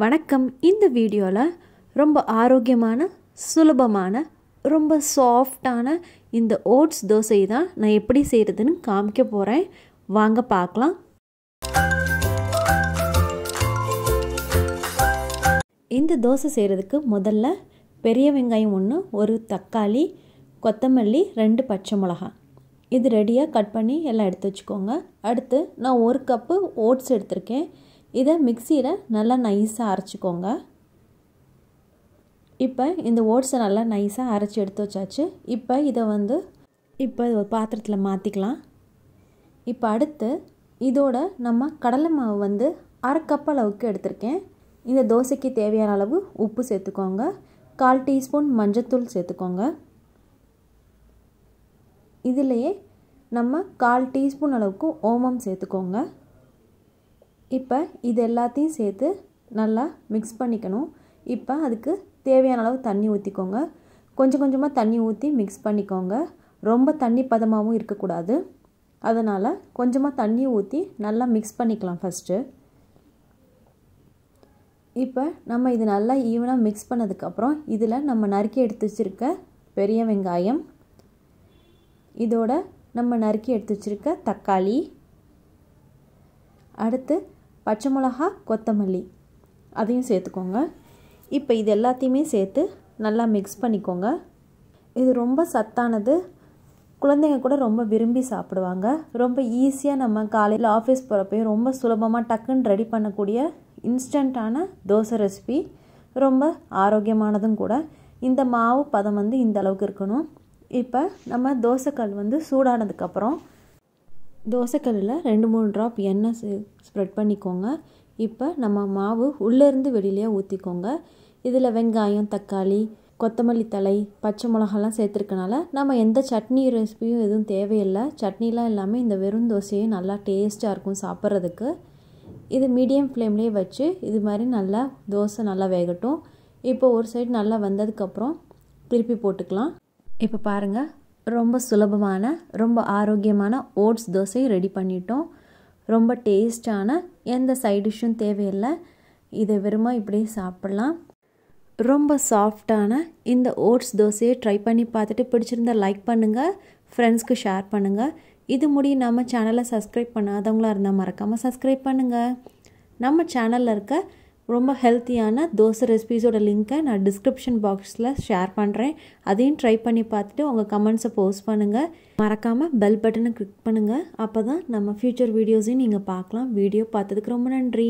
வணக்கம். இந்த வீடியோவில் ரொம்ப ஆரோக்கியமான சுலபமான ரொம்ப சாஃப்டான இந்த ஓட்ஸ் தோசை தான் நான் எப்படி செய்கிறதுன்னு காமிக்க போகிறேன். வாங்க பார்க்கலாம். இந்த தோசை செய்கிறதுக்கு முதல்ல பெரிய வெங்காயம் 1, ஒரு தக்காளி, கொத்தமல்லி, 2 பச்சை மிளகாய் இது ரெடியாக கட் பண்ணி எல்லாம் எடுத்து வச்சுக்கோங்க. அடுத்து நான் 1 கப்பு ஓட்ஸ் எடுத்திருக்கேன். இதை மிக்சியில் நல்லா நைஸாக அரைச்சிக்கோங்க. இப்போ இந்த ஓட்ஸை நல்லா நைஸாக அரைச்சி எடுத்து வச்சாச்சு. இப்போ இதை ஒரு பாத்திரத்தில் மாற்றிக்கலாம். இப்போ அடுத்து இதோட நம்ம கடலை மாவு 1/2 கப் அளவுக்கு எடுத்திருக்கேன். இந்த தோசைக்கு தேவையான அளவு உப்பு சேர்த்துக்கோங்க. 1/4 டீஸ்பூன் மஞ்சத்தூள் சேர்த்துக்கோங்க. இதிலேயே நம்ம 1/4 டீஸ்பூன் அளவுக்கு ஓமம் சேர்த்துக்கோங்க. இப்போ இது எல்லாத்தையும் சேர்த்து நல்லா மிக்ஸ் பண்ணிக்கணும். இப்போ அதுக்கு தேவையான அளவு தண்ணி ஊற்றிக்கோங்க. கொஞ்சம் கொஞ்சமாக தண்ணி ஊற்றி மிக்ஸ் பண்ணிக்கோங்க. ரொம்ப தண்ணி பதமாகவும் இருக்கக்கூடாது. அதனால் கொஞ்சமாக தண்ணி ஊற்றி நல்லா மிக்ஸ் பண்ணிக்கலாம் ஃபஸ்ட்டு. இப்போ நம்ம இது நல்லா ஈவனாக மிக்ஸ் பண்ணதுக்கப்புறம் இதில் நம்ம நறுக்கி எடுத்து வச்சுருக்க பெரிய வெங்காயம், இதோட நம்ம நறுக்கி எடுத்து வச்சுருக்க தக்காளி, அடுத்து பச்சை மிளகா, கொத்தமல்லி அதையும் சேர்த்துக்கோங்க. இப்போ இது எல்லாத்தையுமே சேர்த்து நல்லா மிக்ஸ் பண்ணிக்கோங்க. இது ரொம்ப சத்தானது, குழந்தைங்க கூட ரொம்ப விரும்பி சாப்பிடுவாங்க. ரொம்ப ஈஸியாக நம்ம காலையில் ஆஃபீஸ் போகிறப்பையும் ரொம்ப சுலபமாக டக்குன்னு ரெடி பண்ணக்கூடிய இன்ஸ்டண்ட்டான தோசை ரெசிபி. ரொம்ப ஆரோக்கியமானதும் கூட. இந்த மாவு பதம் இந்த அளவுக்கு இருக்கணும். இப்போ நம்ம தோசைக்கல் சூடானதுக்கப்புறம் தோசைக்கல்லில் 2-3 ட்ராப் எண்ணெய் ஸ்ப்ரெட் பண்ணிக்கோங்க. இப்போ நம்ம மாவு உள்ளேருந்து வெளியிலே ஊற்றிக்கோங்க. இதில் வெங்காயம், தக்காளி, கொத்தமல்லி தழை, பச்சை மிளகாலாம் சேர்த்துருக்கனால நம்ம எந்த சட்னி ரெசிபியும் எதுவும் தேவையில்லை. சட்னிலாம் இல்லாமல் இந்த வெறும் தோசையே நல்லா டேஸ்ட்டாக இருக்கும் சாப்பிட்றதுக்கு. இது மீடியம் ஃப்ளேம்லேயே வச்சு இது மாதிரி நல்லா தோசை நல்லா வேகட்டும். இப்போ ஒரு சைடு நல்லா வந்ததுக்கப்புறம் திருப்பி போட்டுக்கலாம். இப்போ பாருங்கள், ரொம்ப சுலபமான ரொம்ப ஆரோக்கியமான ஓட்ஸ் தோசை ரெடி பண்ணிட்டோம். ரொம்ப டேஸ்டான, எந்த சைட் டிஷ்ஷும் தேவையில்லை. இதை வெறுமா இப்படியே சாப்பிட்லாம். ரொம்ப சாஃப்டான இந்த ஓட்ஸ் தோசையை ட்ரை பண்ணி பார்த்துட்டு பிடிச்சிருந்தால் லைக் பண்ணுங்கள், ஃப்ரெண்ட்ஸ்க்கு ஷேர் பண்ணுங்கள். இது முடியும் நம்ம சேனலை சப்ஸ்கிரைப் பண்ணாதவங்களாக இருந்தால் மறக்காமல் சப்ஸ்கிரைப் பண்ணுங்கள். நம்ம சேனலில் இருக்க ரொம்ப ஹெல்த்தியான தோசை ரெசிபீஸோட லிங்க்கை நான் டிஸ்கிரிப்ஷன் பாக்ஸில் ஷேர் பண்ணுறேன். அதையும் ட்ரை பண்ணி பார்த்துட்டு உங்கள் கமெண்ட்ஸை போஸ்ட் பண்ணுங்கள். மறக்காமல் பெல் பட்டனை கிளிக் பண்ணுங்கள். அப்போ தான் நம்ம ஃப்யூச்சர் வீடியோஸையும் நீங்கள் பார்க்கலாம். வீடியோ பார்த்ததுக்கு ரொம்ப நன்றி.